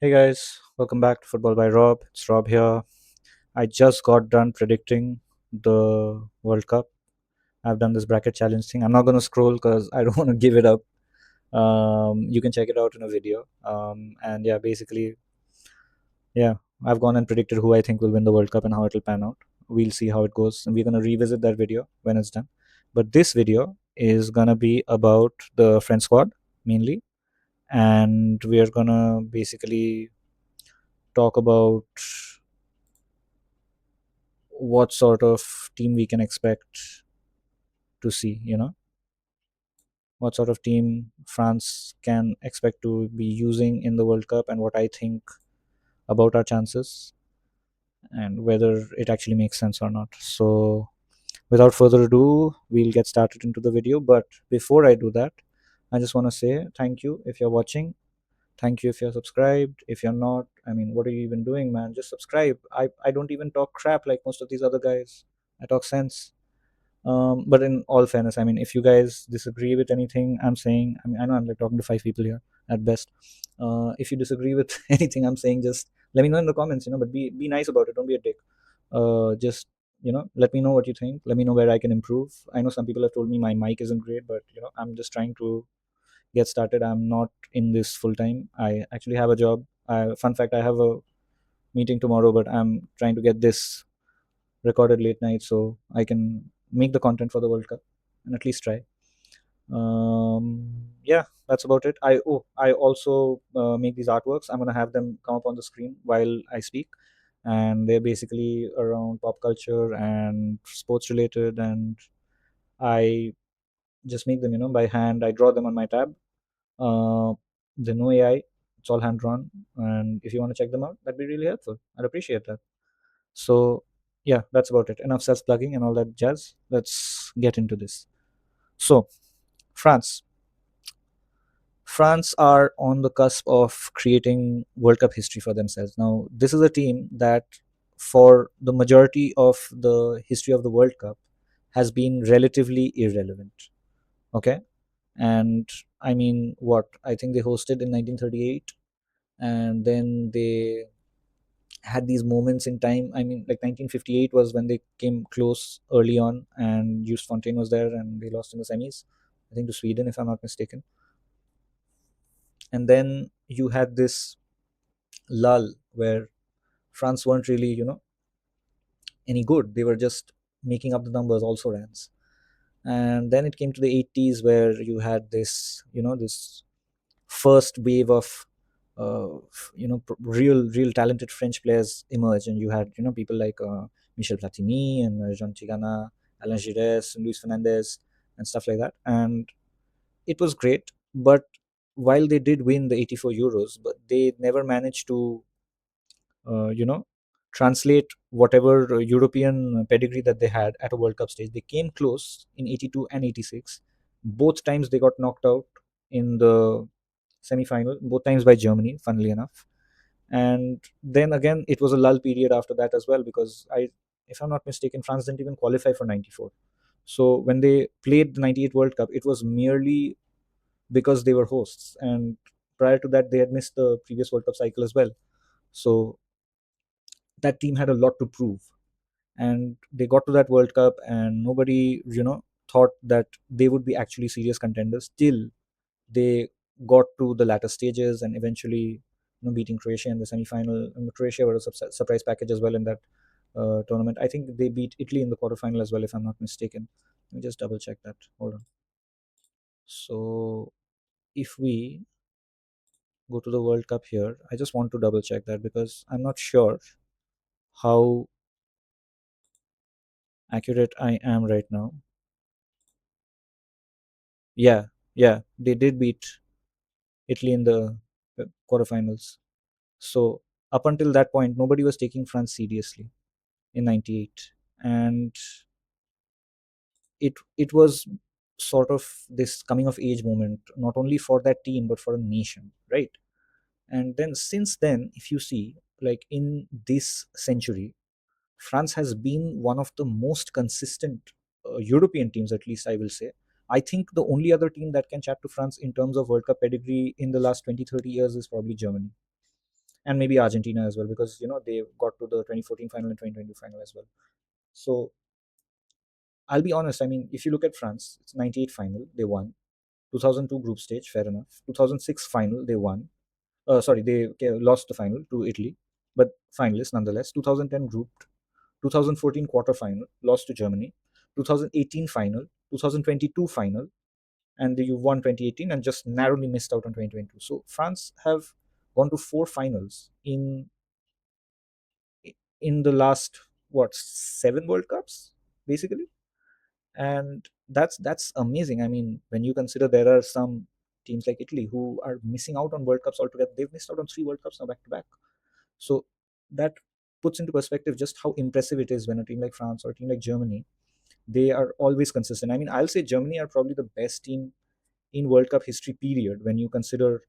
Hey guys, welcome back to Football by Rob. It's Rob here. I just got done predicting the World Cup. I've done this bracket challenge thing. I'm not going to scroll because I don't want to give it up. You can check it out in a video. And yeah, basically, yeah, I've gone and predicted who I think will win the World Cup and how it'll pan out. We'll see how it goes. And we're going to revisit that video when it's done. But this video is going to be about the French squad mainly. And we are going to basically talk about what sort of team we can expect to see, what sort of team France can expect to be using in the World Cup, and what I think about our chances and whether it actually makes sense or not. So, without further ado, we'll get started into the video. But before I do that, I just want to say thank you if you're watching. Thank you if you're subscribed. If you're not, I mean, what are you even doing, man? Just subscribe. I don't even talk crap like most of these other guys. I talk sense. But in all fairness, I mean, if you guys disagree with anything I'm saying, I mean, I know I'm like talking to five people here at best. If you disagree with anything I'm saying, just let me know in the comments, but be nice about it. Don't be a dick. Just let me know what you think. Let me know where I can improve. I know some people have told me my mic isn't great, but I'm just trying to get started. I'm not in this full time. I actually have a job. Fun fact: I have a meeting tomorrow, but I'm trying to get this recorded late night so I can make the content for the World Cup and at least try. Yeah, that's about it. I also make these artworks. I'm gonna have them come up on the screen while I speak, and they're basically around pop culture and sports related. And I just make them, by hand. I draw them on my tab. Uh, there's no AI. It's all hand drawn. And if you want to check them out, that'd be really helpful. I'd appreciate that. So, yeah, that's about it. Enough self plugging and all that jazz. Let's get into this. So, France. France are on the cusp of creating World Cup history for themselves. Now, this is a team that, for the majority of the history of the World Cup, has been relatively irrelevant. Okay. And I mean, what? I think they hosted in 1938, and then they had these moments in time. I mean, like 1958 was when they came close early on, and Just Fontaine was there, and they lost in the semis, I think to Sweden, if I'm not mistaken. And then you had this lull where France weren't really, any good. They were just making up the numbers, also rans. And then it came to the 80s where you had this, this first wave of real talented French players emerge, and you had people like Michel Platini and Jean Tigana, Alain Giresse, and Luis Fernandez, and stuff like that. And it was great, but while they did win the 84 Euros, but they never managed to uh, you know translate whatever European pedigree that they had at a World Cup stage. They came close in 82 and 86. Both times they got knocked out in the semi-final, both times by Germany, funnily enough. And then again, it was a lull period after that as well, because if I'm not mistaken, France didn't even qualify for 94. So when they played the 98 World Cup, it was merely because they were hosts. And prior to that, they had missed the previous World Cup cycle as well. So that team had a lot to prove. And they got to that World Cup, and nobody, thought that they would be actually serious contenders till they got to the latter stages, and eventually beating Croatia in the semi-final. And Croatia were a surprise package as well in that tournament. I think they beat Italy in the quarterfinal as well, if I'm not mistaken. Let me just double check that. Hold on. So if we go to the World Cup here, I just want to double check that because I'm not sure how accurate I am right now. Yeah, yeah, they did beat Italy in the quarterfinals. So up until that point, nobody was taking France seriously in '98, and it was sort of this coming of age moment, not only for that team but for a nation, right? And then since then, if you see, like in this century, France has been one of the most consistent European teams, at least I will say. I think the only other team that can chat to France in terms of World Cup pedigree in the last 20, 30 years is probably Germany. and maybe Argentina as well, because they got to the 2014 final and 2020 final as well. So I'll be honest. I mean, if you look at France, it's 98 final, they won. 2002 group stage, fair enough. 2006 final, they won. Sorry, they lost the final to Italy, but finalists nonetheless. 2010 group, 2014 quarter final, lost to Germany. 2018 final, 2022 final, and you won 2018 and just narrowly missed out on 2022. So France have gone to four finals in the last, what, seven World Cups, basically. And that's amazing. I mean, when you consider there are some teams like Italy who are missing out on World Cups altogether. They've missed out on three World Cups now back to back. So that puts into perspective just how impressive it is when a team like France or a team like Germany, they are always consistent. I mean, I'll say Germany are probably the best team in World Cup history period, when you consider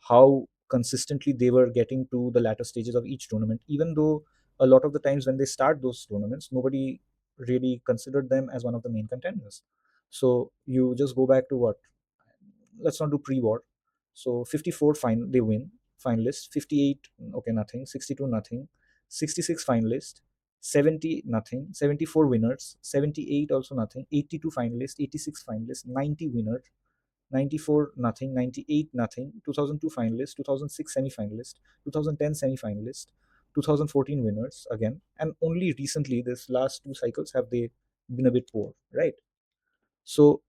how consistently they were getting to the latter stages of each tournament, even though a lot of the times when they start those tournaments, nobody really considered them as one of the main contenders. So you just go back to what, let's not do pre-war. So 54 final they win, finalists. 58, okay, nothing. 62, nothing. 66 finalists. 70, nothing. 74 winners. 78, also nothing. 82 finalists. 86 finalists. 90 winners. 94, nothing. 98, nothing. 2002 finalist. 2006 semi-finalist. 2010 semi-finalist. 2014 winners again. And only recently, this last two cycles, have they been a bit poor, right? So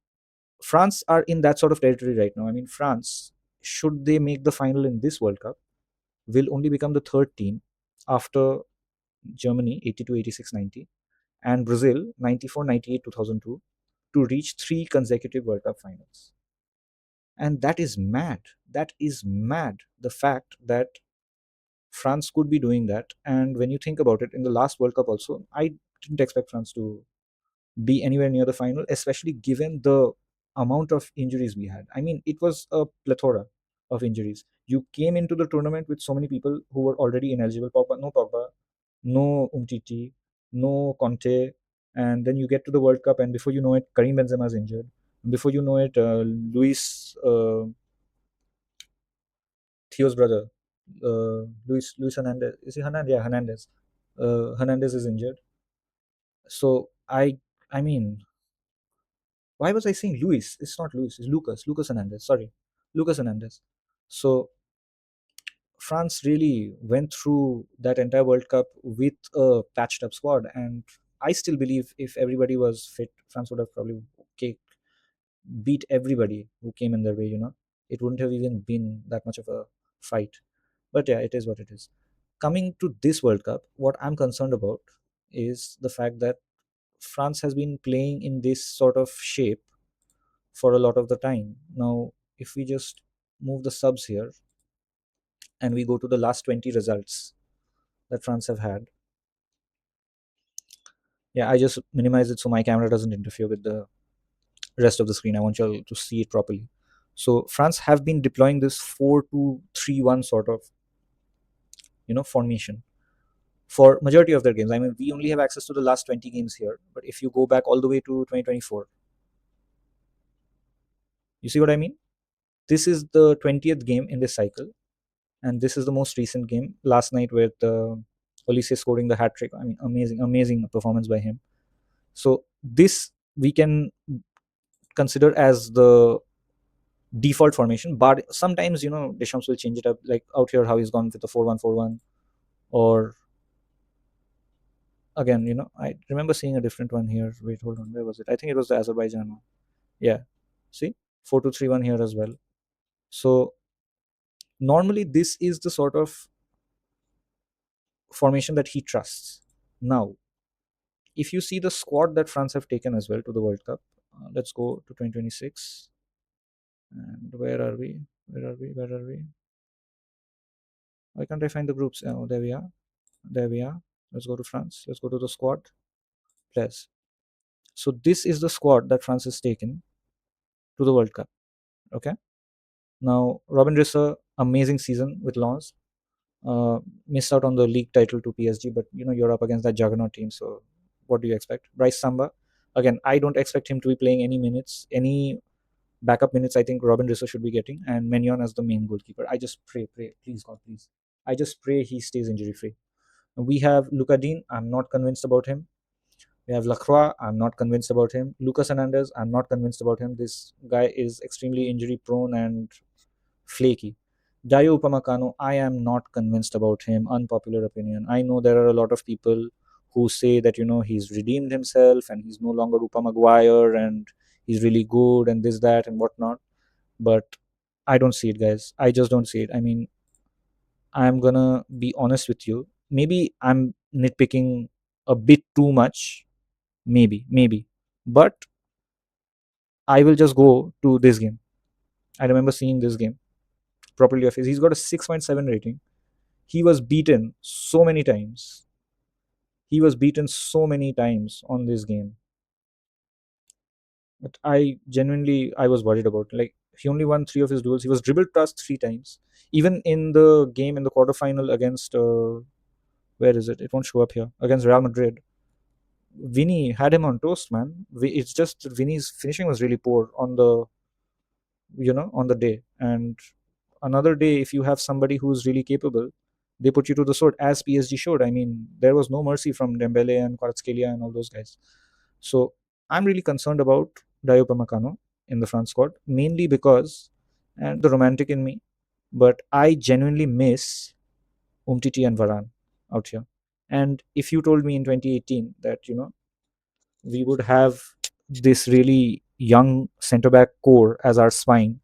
France are in that sort of territory right now. I mean, France, should they make the final in this World Cup, will only become the third team after Germany 82, 86, 90, and Brazil 94, 98, 2002, to reach three consecutive World Cup finals. And that is mad. That is mad. The fact that France could be doing that. And when you think about it, in the last World Cup also, I didn't expect France to be anywhere near the final, especially given the amount of injuries we had. I mean, it was a plethora of injuries. You came into the tournament with so many people who were already ineligible. Pogba, no Umtiti, no Conte, and then you get to the World Cup, and before you know it, Karim Benzema is injured. Before you know it, Luis Theo's brother, Luis Hernandez. Is he Hernandez? Yeah, Hernandez. Hernandez is injured. So I mean, why was I saying Luis? It's not Luis. It's Lucas. Lucas Hernandez. Sorry, Lucas Hernandez. So France really went through that entire World Cup with a patched up squad, and I still believe if everybody was fit, France would have probably okay, beat everybody who came in their way. It wouldn't have even been that much of a fight. But yeah, it is what it is. Coming to this World Cup, what I'm concerned about is the fact that France has been playing in this sort of shape for a lot of the time. Now, if we just move the subs here and we go to the last 20 results that France have had, yeah, I just minimize it so my camera doesn't interfere with the rest of the screen. I want you all to see it properly. So France have been deploying this 4-2-3-1 sort of formation for majority of their games. I mean, we only have access to the last 20 games here, but if you go back all the way to 2024, you see what I mean? This is the 20th game in this cycle, and this is the most recent game last night with Olise scoring the hat trick. I mean, amazing, amazing performance by him. So this we can consider as the default formation, but sometimes Deschamps will change it up. Like out here, how he's gone with the 4-1-4-1, or again, I remember seeing a different one here. Wait, hold on, where was it? I think it was the Azerbaijan one. Yeah, see, 4-2-3-1 here as well. So normally this is the sort of formation that he trusts. Now, if you see the squad that France have taken as well to the World Cup, let's go to 2026. And where are we? Where are we? Where are we? Why can't I find the groups? Oh, there we are. There we are. Let's go to France. Let's go to the squad players. So this is the squad that France has taken to the World Cup. Okay. Now, Robin Risser, amazing season with Lens. Missed out on the league title to PSG, but you're up against that juggernaut team. So what do you expect? Bryce Samba, again, I don't expect him to be playing any minutes, any backup minutes. I think Robin Risser should be getting, and Menyon as the main goalkeeper. I just pray, please God, please. I just pray he stays injury free. We have Luka Dean. I'm not convinced about him. We have Lacroix. I'm not convinced about him. Lucas Hernandez. I'm not convinced about him. This guy is extremely injury prone and flaky. Dayo Upamecano, I am not convinced about him. Unpopular opinion. I know there are a lot of people who say that he's redeemed himself and he's no longer Upa Maguire and he's really good and this that and whatnot. But I don't see it, guys. I just don't see it. I mean, I'm gonna be honest with you. Maybe I'm nitpicking a bit too much. Maybe. But I will just go to this game. I remember seeing this game properly of his. He's got a 6.7 rating. He was beaten so many times. He was beaten so many times on this game. But I was worried about. Like, he only won three of his duels. He was dribbled past three times. Even in the game in the quarterfinal against where is it? It won't show up here, against Real Madrid. Vinny had him on toast, man. It's just Vinny's finishing was really poor on the day. And another day, if you have somebody who's really capable, they put you to the sword, as PSG showed. I mean, there was no mercy from Dembele and Kvaratskhelia and all those guys. So I'm really concerned about Dayo Upamecano in the front squad, mainly because, and the romantic in me, but I genuinely miss Umtiti and Varane out here. And if you told me in 2018 that we would have this really young centre back core as our spine,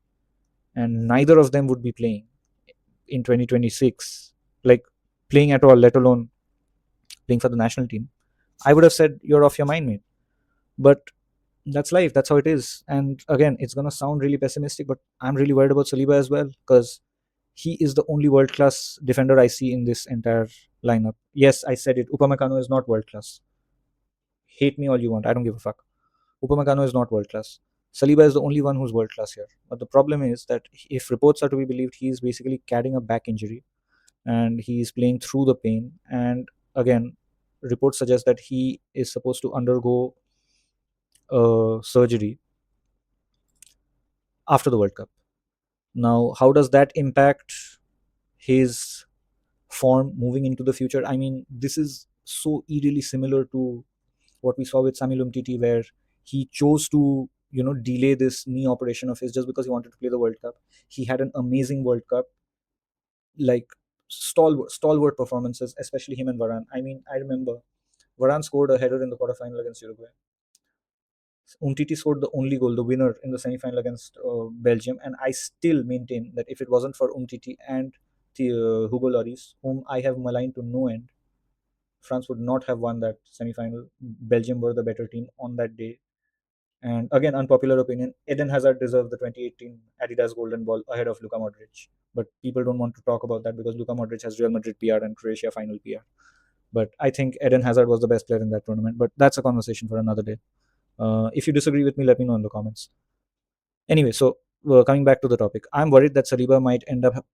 and neither of them would be playing in 2026, like playing at all, let alone playing for the national team, I would have said you're off your mind, mate. But that's life. That's how it is. And again, it's gonna sound really pessimistic, but I'm really worried about Saliba as well because he is the only world class defender I see in this entire lineup. Yes, I said it. Upamecano is not world class. Hate me all you want. I don't give a fuck. Upamecano is not world class. Saliba is the only one who's world class here. But the problem is that if reports are to be believed, he is basically carrying a back injury and he is playing through the pain. And again, reports suggest that he is supposed to undergo surgery after the World Cup. Now, how does that impact his form moving into the future? I mean, this is so eerily similar to what we saw with Samuel Umtiti, where he chose to delay this knee operation of his just because he wanted to play the World Cup. He had an amazing World Cup, like stalwart performances, especially him and Varane. I mean, I remember Varane scored a header in the quarterfinal against Uruguay. Umtiti scored the only goal, the winner, in the semi-final against Belgium, and I still maintain that if it wasn't for Umtiti and Hugo Lloris, whom I have maligned to no end, France would not have won that semi-final. Belgium were the better team on that day. And again, unpopular opinion, Eden Hazard deserved the 2018 Adidas Golden Ball ahead of Luka Modric. But people don't want to talk about that because Luka Modric has Real Madrid PR and Croatia final PR. But I think Eden Hazard was the best player in that tournament. But that's a conversation for another day. If you disagree with me, let me know in the comments. Anyway, so coming back to the topic, I'm worried that Saliba might end up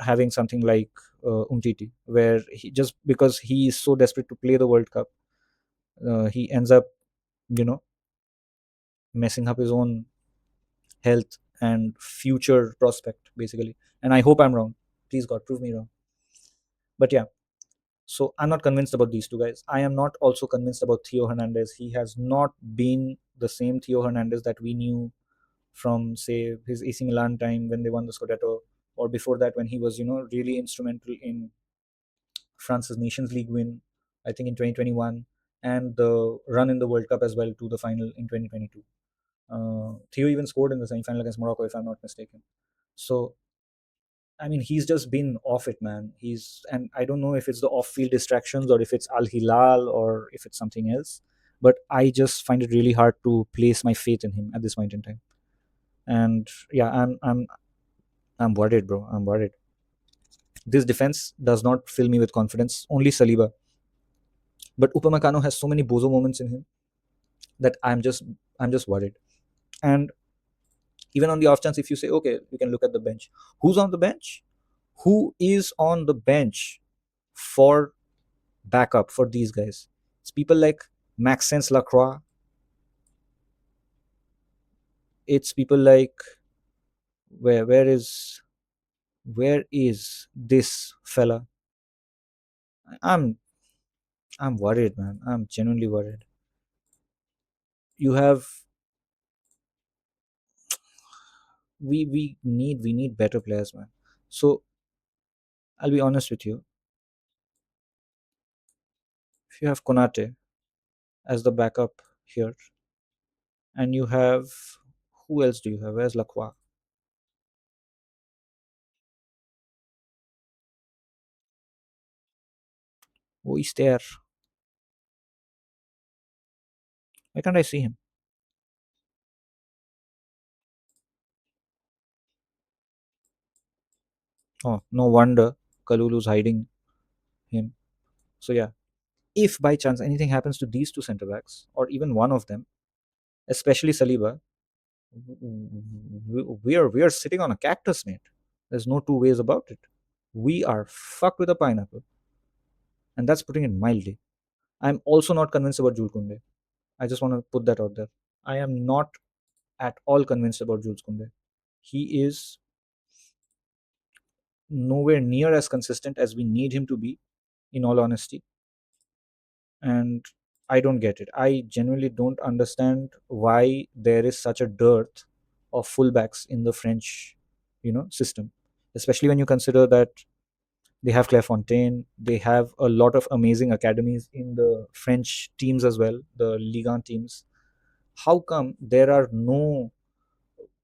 having something like Umtiti, where he just because he is so desperate to play the World Cup, he ends up, you know, messing up his own health and future prospect, basically. And I hope I'm wrong. Please God, prove me wrong. But yeah, so I'm not convinced about these two guys. I am not also convinced about Theo Hernandez. He has not been the same Theo Hernandez that we knew from, say, his AC Milan time when they won the Scudetto, or before that when he was, really instrumental in France's Nations League win, I think in 2021, and the run in the World Cup as well to the final in 2022. Theo even scored in the semi-final against Morocco, if I'm not mistaken. So, I mean, he's just been off it, man. And I don't know if it's the off-field distractions or if it's Al Hilal or if it's something else. But I just find it really hard to place my faith in him at this point in time. And yeah, I'm worried, bro. I'm worried. This defense does not fill me with confidence. Only Saliba, but Upamecano has so many bozo moments in him that I'm just worried. And even on the off chance, if you say, okay, we can look at the bench. Who's on the bench? Who is on the bench for backup for these guys? It's people like Maxence Lacroix. It's people like where is this fella? I'm I'm worried, man. I'm genuinely worried. You have we need better players, man. So I'll be honest with you. If you have Konate as the backup here, and you have, who else do you have? Where's Lacroix? Who is there? Why can't I see him? Oh, no wonder Kalulu's hiding him. So yeah, if by chance anything happens to these two centre backs, or even one of them, especially Saliba, we are sitting on a cactus, mate. There's no two ways about it. We are fucked with a pineapple, and that's putting it mildly. I'm also not convinced about Jules Koundé. I just want to put that out there. I am not at all convinced about Jules Koundé. He is nowhere near as consistent as we need him to be, in all honesty. And I don't get it. I genuinely don't understand why there is such a dearth of fullbacks in the French, system. Especially when you consider that they have Clairefontaine, they have a lot of amazing academies in the French teams as well, the Ligue 1 teams. How come there are no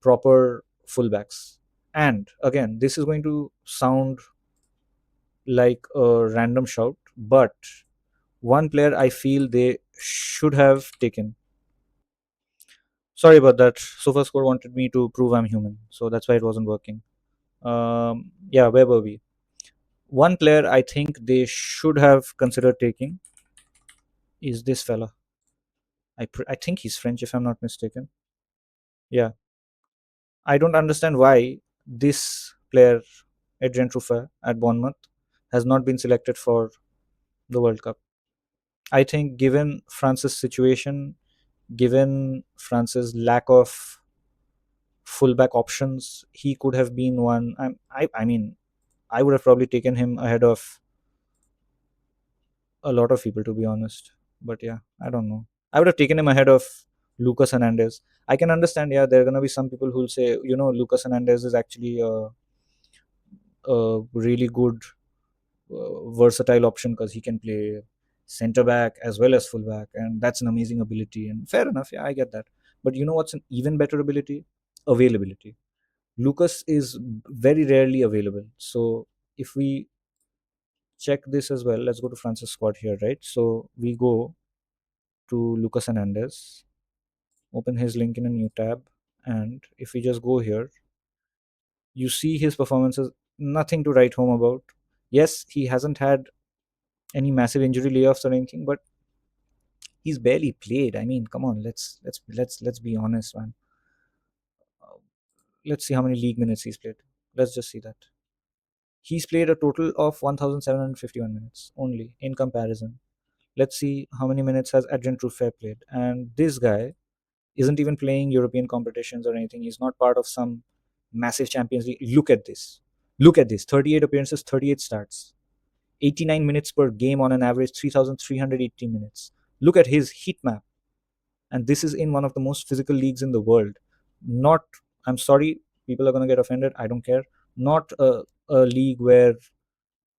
proper fullbacks? And again, this is going to sound like a random shout, but one player I feel they should have taken. Sorry about that. SofaScore wanted me to prove I'm human, so that's why it wasn't working. Yeah, where were we? One player I think they should have considered taking is this fella. I think he's French, if I'm not mistaken. Yeah, I don't understand why this player, Adrian Truffat at Bournemouth, has not been selected for the World Cup. I think, given France's situation, given France's lack of fullback options, he could have been one. I mean, I would have probably taken him ahead of a lot of people, to be honest. But yeah, I don't know. I would have taken him ahead of Lucas Hernandez. I can understand. Yeah, there are gonna be some people who'll say, Lucas Hernandez is actually a really good versatile option because he can play center back as well as full back, and that's an amazing ability. And fair enough, yeah, I get that. But you know what's an even better ability? Availability. Lucas is very rarely available. So if we check this as well, let's go to France's squad here, right? So we go to Lucas Hernandez, open his link in a new tab, and if we just go here, you see his performances, nothing to write home about. Yes, he hasn't had any massive injury layoffs or anything, but he's barely played. I mean, come on, let's be honest, man. Uh, let's see how many league minutes he's played. Let's just see that. He's played a total of 1,751 minutes only in comparison. Let's see how many minutes has Adrian Truffet played. And this guy isn't even playing European competitions or anything. He's not part of some massive Champions League. Look at this. Look at this. 38 appearances, 38 starts. 89 minutes per game on an average, 3,380 minutes. Look at his heat map. And this is in one of the most physical leagues in the world. Not, I'm sorry, people are going to get offended. I don't care. Not a league where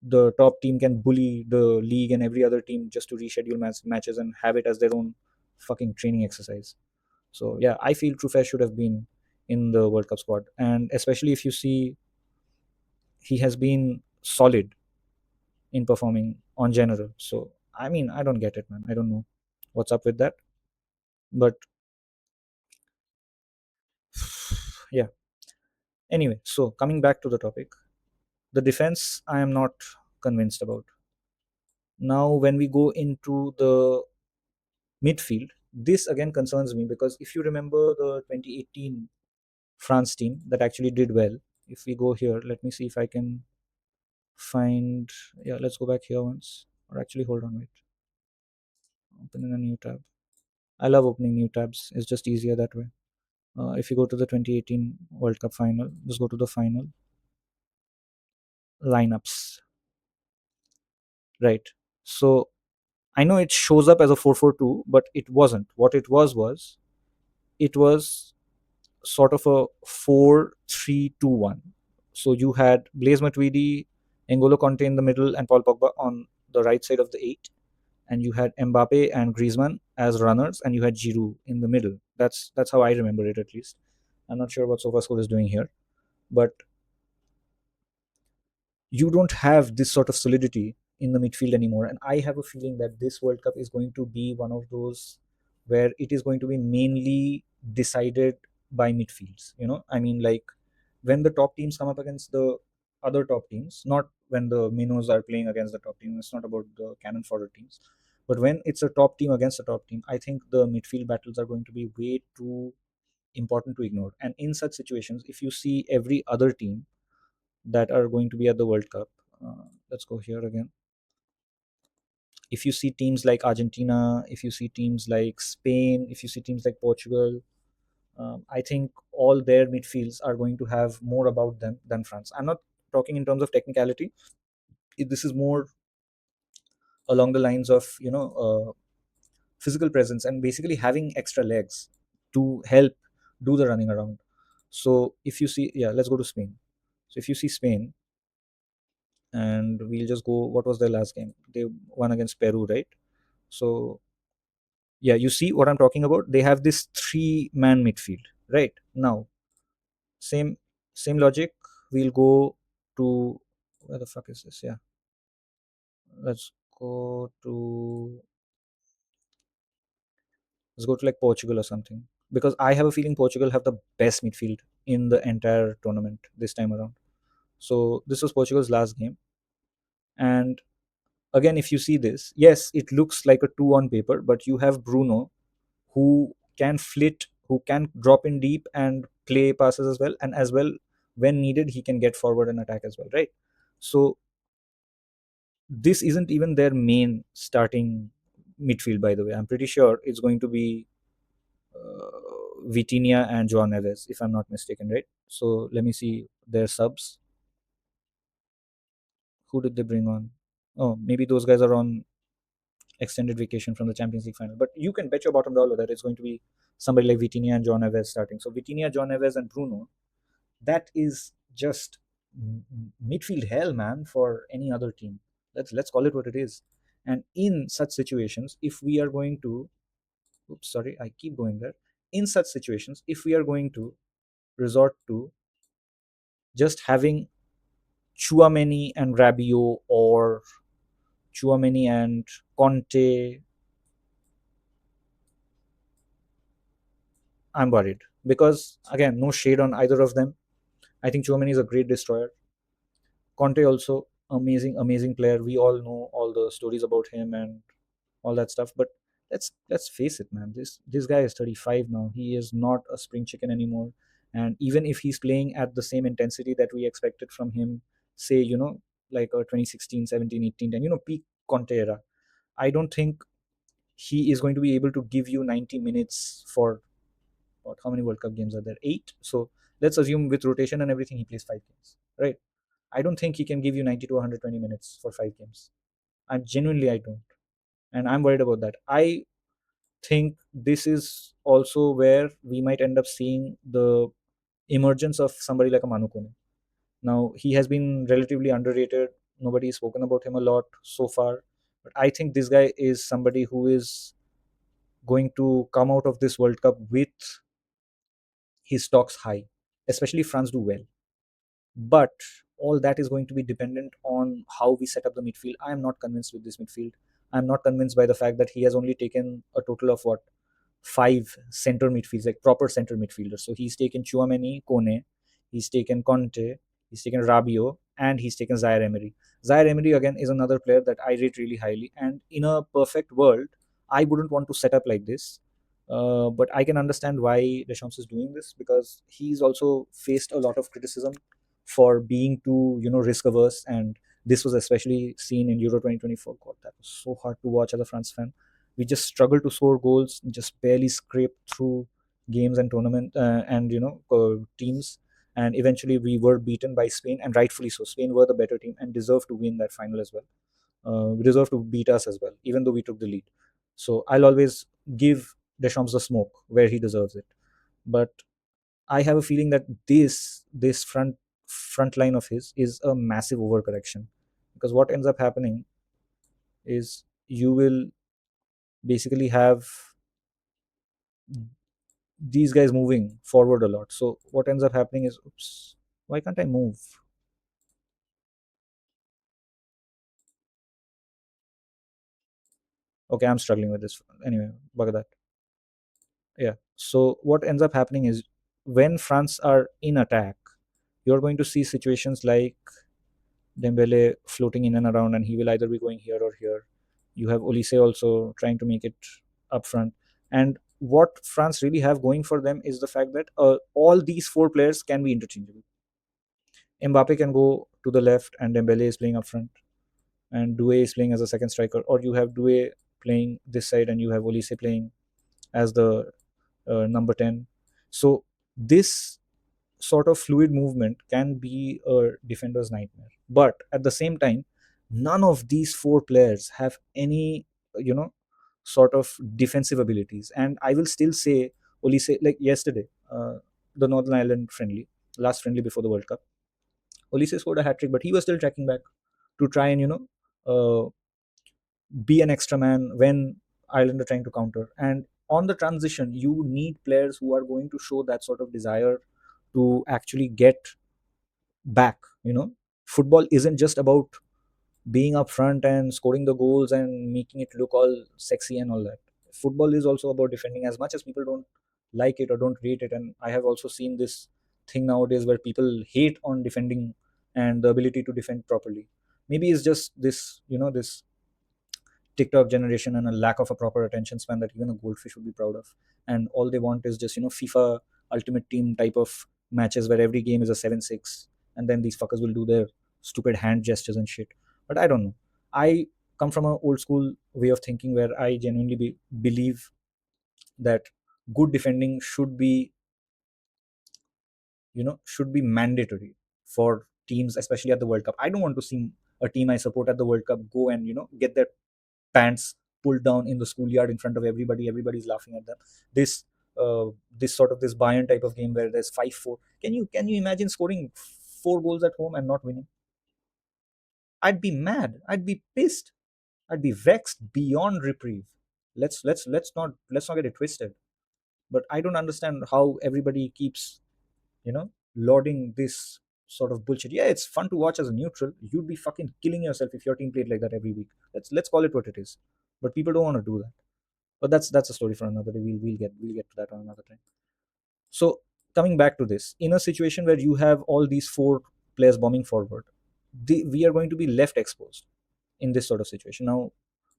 the top team can bully the league and every other team just to reschedule matches and have it as their own fucking training exercise. So yeah, I feel Truffet should have been in the World Cup squad, and especially if you see he has been solid in performing on general. So I mean, I don't get it, man. I don't know what's up with that, but yeah. Anyway, so coming back to the topic, the defense I am not convinced about. Now, when we go into the midfield, this again concerns me because if you remember the 2018 France team that actually did well, if we go here, let me see if I can find. Yeah, let's go back here once. Or actually, hold on, wait. Open in a new tab. I love opening new tabs. It's just easier that way. If you go to the 2018 World Cup final, just go to the final lineups. right? So I know it shows up as a 4-4-2, but it wasn't. What it was it was sort of a 4-3-2-1. So you had Blaise Matuidi, N'Golo Conte in the middle, and Paul Pogba on the right side of the eight, and you had Mbappe and Griezmann as runners, and you had Giroud in the middle. That's how I remember it, at least. I'm not sure what SofaScore is doing here, but you don't have this sort of solidity in the midfield anymore. And I have a feeling that this World Cup is going to be one of those where it is going to be mainly decided by midfields. I mean, like when the top teams come up against the other top teams, not when the minnows are playing against the top team. It's not about the cannon fodder teams, but when it's a top team against a top team, I think the midfield battles are going to be way too important to ignore. And in such situations, if you see every other team that are going to be at the World Cup. Let's go here again. If you see teams like Argentina, if you see teams like Spain, if you see teams like Portugal, I think all their midfields are going to have more about them than France. I'm not talking in terms of technicality. This is more along the lines of physical presence and basically having extra legs to help do the running around. So if you see, yeah, let's go to Spain. So if you see Spain, and we'll just go, what was their last game? They won against Peru, right? So yeah, you see what I'm talking about. They have this three-man midfield, right? Now, same same logic. We'll go to, where the fuck is this? Yeah, let's go to let's go to like Portugal or something, because I have a feeling Portugal have the best midfield in the entire tournament this time around. So this was Portugal's last game, and again, if you see this, yes, it looks like a two on paper, but you have Bruno, who can flit, who can drop in deep and play passes as well, and as well when needed he can get forward and attack as well, right? So this isn't even their main starting midfield, by the way. I'm pretty sure it's going to be Vitinha and Joao Neves, if I'm not mistaken, right? So let me see their subs. Who did they bring on? Oh, maybe those guys are on extended vacation from the Champions League final. But you can bet your bottom dollar that it's going to be somebody like Vitinha and John Neves starting. So Vitinha, John Neves, and Bruno, that is just midfield hell, man, for any other team. Let's call it what it is. And in such situations, if we are going to, oops, sorry, I keep going there. In such situations, if we are going to resort to just having Chouameni and Rabiot, or Chouameni and Conte, I'm worried because again, no shade on either of them. I think Chouameni is a great destroyer. Conte also amazing, amazing player. We all know all the stories about him and all that stuff. But let's face it, man. This guy is 35 now. He is not a spring chicken anymore. And even if he's playing at the same intensity that we expected from him, say like a 2016, 17, 18, and peak Conte era, I don't think he is going to be able to give you 90 minutes for what, how many World Cup games are there? Eight. So let's assume with rotation and everything, he plays 5 games, right? I don't think he can give you 90 to 120 minutes for 5 games. I don't, and I'm worried about that. I think this is also where we might end up seeing the emergence of somebody like a Manu Kone. Now he has been relatively underrated. Nobody's spoken about him a lot so far, but I think this guy is somebody who is going to come out of this World Cup with his stocks high, especially if France do well. But all that is going to be dependent on how we set up the midfield. I am not convinced with this midfield. I'm not convinced by the fact that he has only taken a total of what, five center midfields, like proper center midfielders. So he's taken Chouameni, Kone, he's taken Conte, he's taken Rabiot, and he's taken Zaire Emery. Zaire Emery again is another player that I rate really highly. And in a perfect world, I wouldn't want to set up like this. But I can understand why Deschamps is doing this, because he's also faced a lot of criticism for being too, risk averse. And this was especially seen in Euro 2024. God, that was so hard to watch as a France fan. We just struggled to score goals, just barely scraped through games and tournament and teams. And eventually we were beaten by Spain, and rightfully so. Spain were the better team and deserved to win that final as well. we deserve to beat us as well, even though we took the lead. So I'll always give Deschamps the smoke where he deserves it. But I have a feeling that this front line of his is a massive overcorrection, because what ends up happening is you will basically have these guys moving forward a lot. So what ends up happening is, oops, why can't I move? Okay, I'm struggling with this. Anyway, bugger that. Yeah. So what ends up happening is, when France are in attack, you're going to see situations like Dembele floating in and around, and he will either be going here or here. You have Olise also trying to make it up front. And what France really have going for them is the fact that all these four players can be interchangeable. Mbappe can go to the left, and Dembele is playing up front, and Doué is playing as a second striker, or you have Doué playing this side, and you have Olise playing as the number 10. So this sort of fluid movement can be a defender's nightmare. But at the same time, none of these four players have any, you know, sort of defensive abilities. And I will still say, Olise, like yesterday, the Northern Ireland friendly, last friendly before the World Cup, Olise scored a hat trick, but he was still tracking back to try and, uh, be an extra man when Ireland are trying to counter. And on the transition, you need players who are going to show that sort of desire to actually get back. Football isn't just about being up front and scoring the goals and making it look all sexy and all that. Football is also about defending, as much as people don't like it or don't rate it. And I have also seen this thing nowadays where people hate on defending and the ability to defend properly. Maybe it's just this, this TikTok generation and a lack of a proper attention span that even a goldfish would be proud of. And all they want is just, FIFA Ultimate Team type of matches where every game is a 7-6, and then these fuckers will do their stupid hand gestures and shit. But I don't know. I come from an old school way of thinking where I genuinely believe that good defending should be mandatory for teams, especially at the World Cup. I don't want to see a team I support at the World Cup go and get their pants pulled down in the schoolyard in front of everybody. Everybody's laughing at them. This this sort of this Bayern type of game where there's 5-4. Can you imagine scoring 4 goals at home and not winning? I'd be mad. I'd be pissed. I'd be vexed beyond reprieve. Let's not get it twisted. But I don't understand how everybody keeps lauding this sort of bullshit. Yeah, it's fun to watch as a neutral. You'd be fucking killing yourself if your team played like that every week. Let's call it what it is. But people don't want to do that. But that's a story for another day. We'll get to that on another time. So coming back to this, in a situation where you have all these four players bombing forward, we are going to be left exposed in this sort of situation. Now,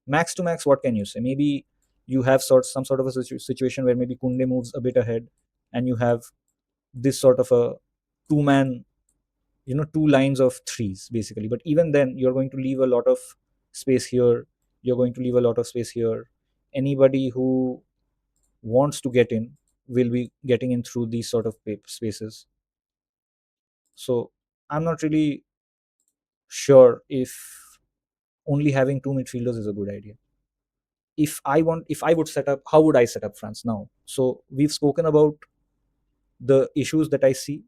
max to max, what can you say? Maybe you have some sort of a situation where maybe Kunde moves a bit ahead, and you have this sort of a two-man, two lines of threes basically. But even then, you're going to leave a lot of space here. You're going to leave a lot of space here. Anybody who wants to get in will be getting in through these sort of spaces. So I'm not really sure if only having two midfielders is a good idea. If I would set up, how would I set up France now? So we've spoken about the issues that I see.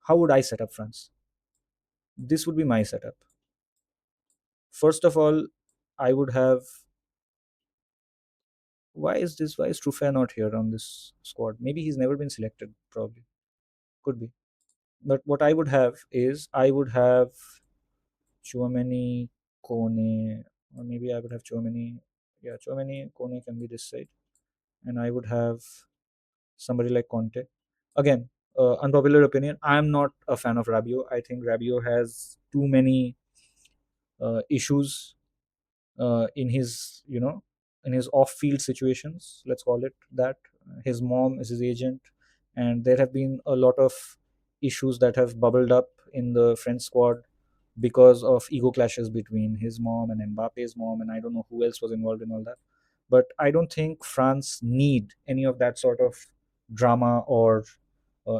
How would I set up France? This would be my setup. First of all, I would have, why is Truffet not here on this squad? Maybe he's never been selected, probably. Could be. But what I would have is, I would have Chouameni, Kone, or maybe I would have Chouameni. Yeah, Chouameni, Kone can be this side, and I would have somebody like Conte. Again, unpopular opinion. I'm not a fan of Rabiot. I think Rabiot has too many issues in his, in his off-field situations. Let's call it that. His mom is his agent, and there have been a lot of issues that have bubbled up in the French squad because of ego clashes between his mom and Mbappe's mom, and I don't know who else was involved in all that. But I don't think France need any of that sort of drama or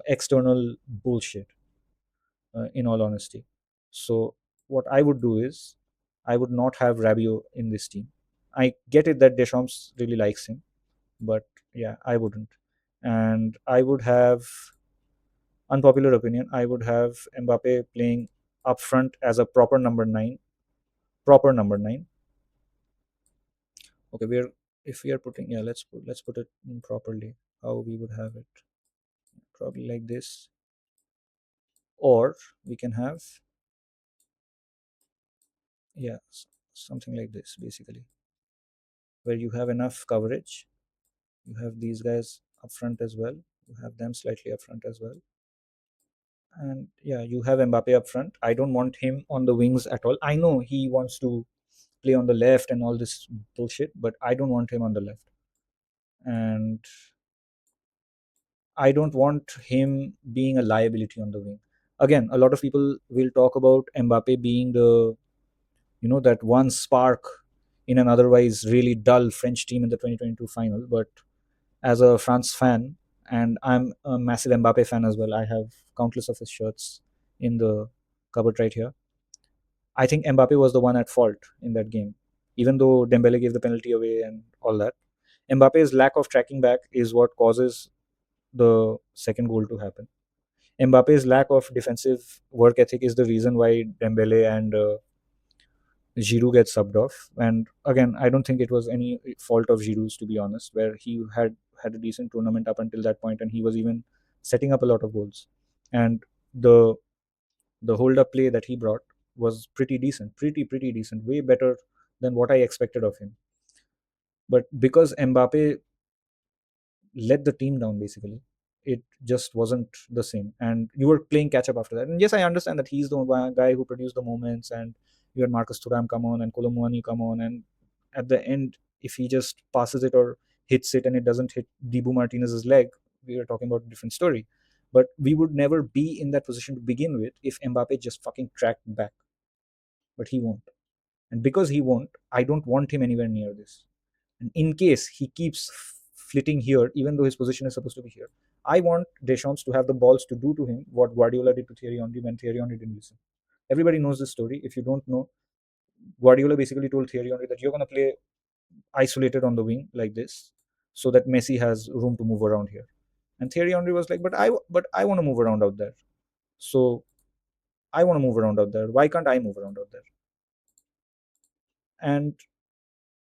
external bullshit, in all honesty. So what I would do is, I would not have Rabiot in this team. I get it that Deschamps really likes him, but yeah, I wouldn't. And I would have, unpopular opinion, I would have Mbappe playing up front as a proper number 9. Proper number 9. Okay, we're if we are putting, yeah, let's put it in properly. How we would have it? Probably like this, or we can have, yeah, something like this basically, where you have enough coverage. You have these guys up front as well. You have them slightly up front as well. And yeah, you have Mbappe up front. I don't want him on the wings at all. I know he wants to play on the left and all this bullshit, but I don't want him on the left. And I don't want him being a liability on the wing. Again, a lot of people will talk about Mbappe being the, that one spark in an otherwise really dull French team in the 2022 final. But as a France fan, and I'm a massive Mbappe fan as well, I have countless of his shirts in the cupboard right here. I think Mbappe was the one at fault in that game, even though Dembele gave the penalty away and all that. Mbappe's lack of tracking back is what causes the second goal to happen. Mbappe's lack of defensive work ethic is the reason why Dembele and Giroud gets subbed off. And again, I don't think it was any fault of Giroud's, to be honest, where he had a decent tournament up until that point, and he was even setting up a lot of goals. And the the hold up play that he brought was pretty decent, pretty decent, way better than what I expected of him. But because Mbappe let the team down basically, it just wasn't the same, and you were playing catch up after that. And yes, I understand that he's the guy who produced the moments, and you had Marcus Thuram come on and Kolomuani come on, and at the end, if he just passes it or hits it and it doesn't hit Dibu Martinez's leg, we were talking about a different story. But we would never be in that position to begin with if Mbappe just fucking tracked back. But he won't, and because he won't, I don't want him anywhere near this. And in case he keeps flitting here, even though his position is supposed to be here, I want Deschamps to have the balls to do to him what Guardiola did to Thierry Henry when Thierry Henry didn't listen. Everybody knows this story. If you don't know, Guardiola basically told Thierry Henry that you're going to play isolated on the wing like this, so that Messi has room to move around here. And Thierry Henry was like, but I want to move around out there. So I want to move around out there. Why can't I move around out there? And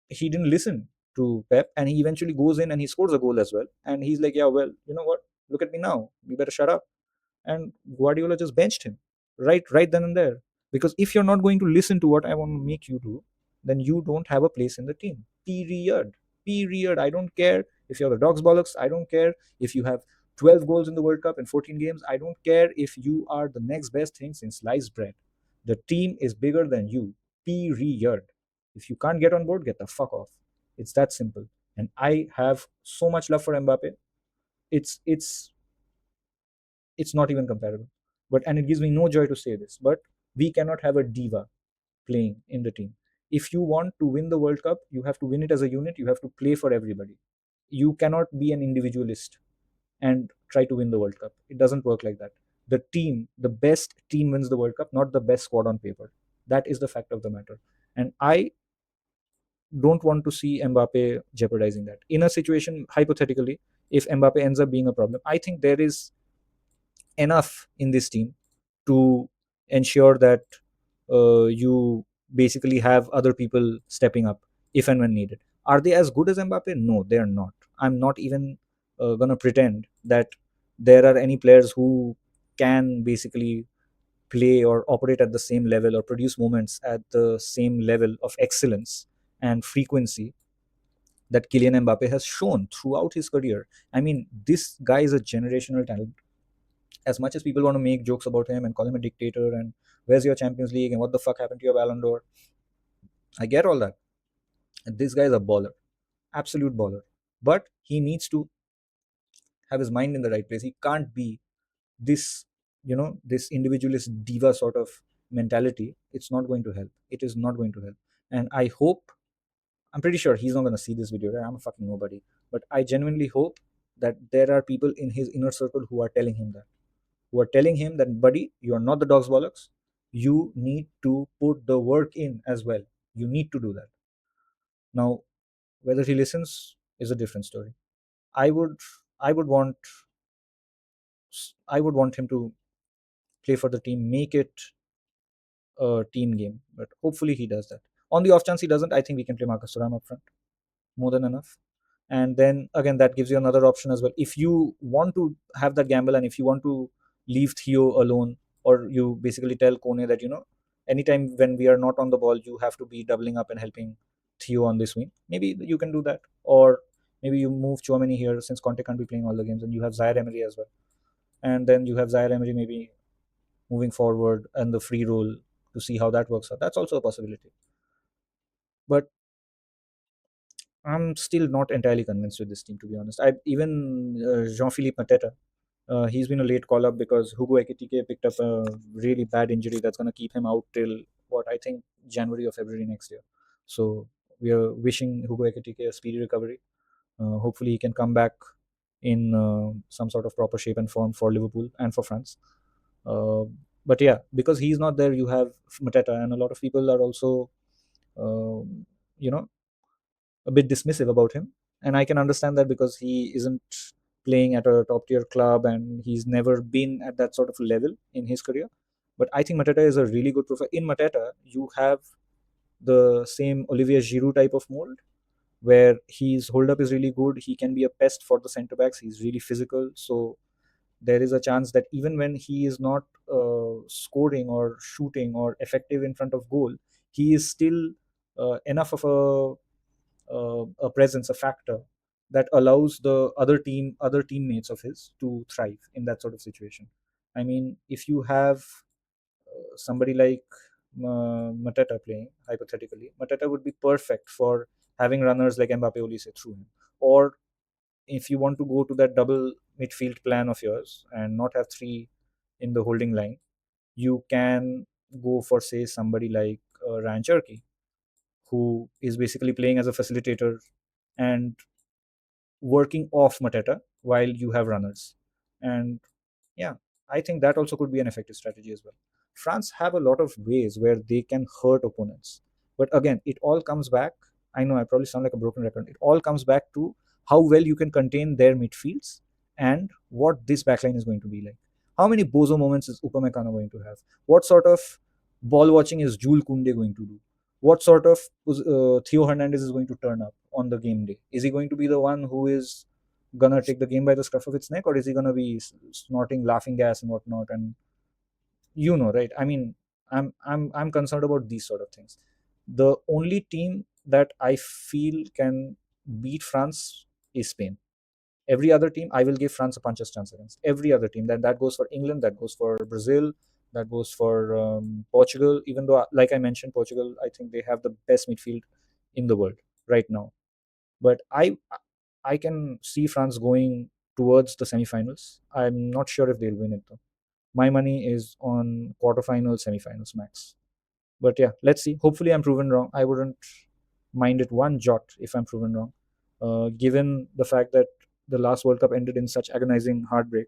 he didn't listen to Pep, and he eventually goes in and he scores a goal as well. And he's like, yeah, well, you know what? Look at me now. You better shut up. And Guardiola just benched him right then and there. Because if you're not going to listen to what I want to make you do, then you don't have a place in the team. Period. Period. I don't care if you're the dog's bollocks. I don't care if you have 12 goals in the World Cup in 14 games. I don't care if you are the next best thing since sliced bread. The team is bigger than you. Period. If you can't get on board, get the fuck off. It's that simple. And I have so much love for Mbappe. It's it's it's not even comparable. But and it gives me no joy to say this, but we cannot have a diva playing in the team. If you want to win the World Cup, you have to win it as a unit. You have to play for everybody. You cannot be an individualist and try to win the World Cup. It doesn't work like that. The best team wins the World Cup, not the best squad on paper. That is the fact of the matter. And I don't want to see Mbappe jeopardizing that. In a situation, hypothetically, if Mbappe ends up being a problem, I think there is enough in this team to ensure that you basically have other people stepping up if and when needed. Are they as good as Mbappe? No, they are not. I'm not even gonna pretend that there are any players who can basically play or operate at the same level or produce moments at the same level of excellence and frequency that Kylian Mbappe has shown throughout his career. I mean, this guy is a generational talent. As much as people want to make jokes about him and call him a dictator and where's your Champions League and what the fuck happened to your Ballon d'Or, I get all that. And this guy is a baller, absolute baller. But he needs to have his mind in the right place. He can't be this, this individualist diva sort of mentality. It's not going to help. It is not going to help. And I hope, I'm pretty sure he's not going to see this video, right? I'm a fucking nobody. But I genuinely hope that there are people in his inner circle who are telling him that, buddy, you are not the dog's bollocks. You need to put the work in as well. You need to do that. Now, whether he listens is a different story. I would I would want I would want him to play for the team, make it a team game. But hopefully he does that. On the off chance he doesn't, I think we can play Marcus Thuram up front. More than enough. And then again, that gives you another option as well. If you want to have that gamble and if you want to leave Theo alone, or you basically tell Kone that, anytime when we are not on the ball, you have to be doubling up and helping Theo on this wing. Maybe you can do that. Or maybe you move Chouameni here since Conte can't be playing all the games, and you have Zaire Emery as well. And then you have Zaire Emery maybe moving forward and the free role to see how that works out. That's also a possibility. But I'm still not entirely convinced with this team, to be honest. I even Jean-Philippe Mateta, he's been a late call up because Hugo Ekitike picked up a really bad injury that's going to keep him out till what I think January or February next year. So we are wishing Hugo Ekitike a speedy recovery. Hopefully, he can come back in some sort of proper shape and form for Liverpool and for France. Uh, but yeah, because he's not there, you have Mateta, and a lot of people are also, um, you know, a bit dismissive about him, and I can understand that because he isn't playing at a top tier club and he's never been at that sort of level in his career. But I think Mateta is a really good profile. In Mateta, you have the same Olivier Giroud type of mold, where his hold up is really good. He can be a pest for the centre backs. He's really physical, so there is a chance that even when he is not scoring or shooting or effective in front of goal, he is still enough of a presence, a factor that allows the other teammates of his to thrive in that sort of situation. I mean, if you have somebody like Mateta playing, hypothetically, Mateta would be perfect for having runners like Mbappe Olise through him. Or if you want to go to that double midfield plan of yours and not have three in the holding line, you can go for, say, somebody like Ryan Cherky, who is basically playing as a facilitator and working off Mateta while you have runners. And yeah, I think that also could be an effective strategy as well. France have a lot of ways where they can hurt opponents. But again, it all comes back. I know I probably sound like a broken record. It all comes back to how well you can contain their midfields and what this backline is going to be like. How many bozo moments is Upamecano going to have? What sort of ball watching is Jules Koundé going to do? What sort of Theo Hernandez is going to turn up on the game day? Is he going to be the one who is gonna take the game by the scruff of its neck, or is he gonna be snorting laughing gas and whatnot? And right? I mean, I'm concerned about these sort of things. The only team that I feel can beat France is Spain. Every other team, I will give France a puncher's chance against. Every other team. That goes for England, that goes for Brazil, that goes for Portugal. Even though, like I mentioned, Portugal, I think they have the best midfield in the world right now. But I can see France going towards the semifinals. I'm not sure if they'll win it though. My money is on quarterfinals, semifinals max. But yeah, let's see. Hopefully, I'm proven wrong. I wouldn't mind it one jot if I'm proven wrong. Given the fact that the last World Cup ended in such agonizing heartbreak,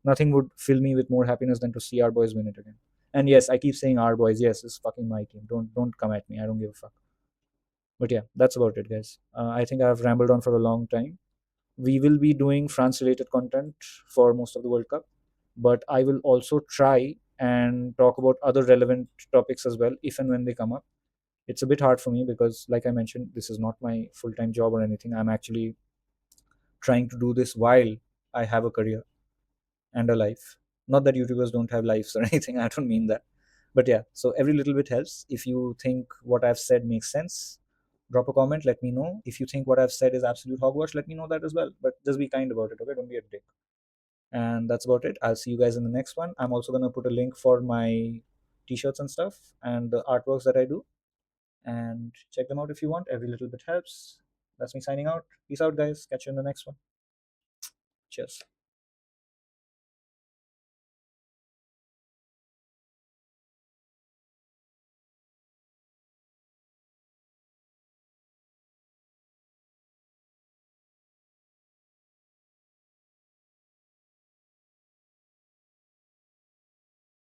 nothing would fill me with more happiness than to see our boys win it again. And yes, I keep saying our boys. Yes, it's fucking my team. Don't come at me. I don't give a fuck. But yeah, that's about it, guys. I think I've rambled on for a long time. We will be doing France related content for most of the World Cup, but I will also try and talk about other relevant topics as well if and when they come up. It's a bit hard for me because, like I mentioned, this is not my full time job or anything. I'm actually trying to do this while I have a career and a life. Not that YouTubers don't have lives or anything, I don't mean that. But yeah, so every little bit helps. If you think what I've said makes sense, drop a comment, let me know. If you think what I've said is absolute hogwash, let me know that as well. But just be kind about it, okay? Don't be a dick. And that's about it. I'll see you guys in the next one. I'm also going to put a link for my t-shirts and stuff and the artworks that I do. And check them out if you want. Every little bit helps. That's me signing out. Peace out, guys. Catch you in the next one. Cheers.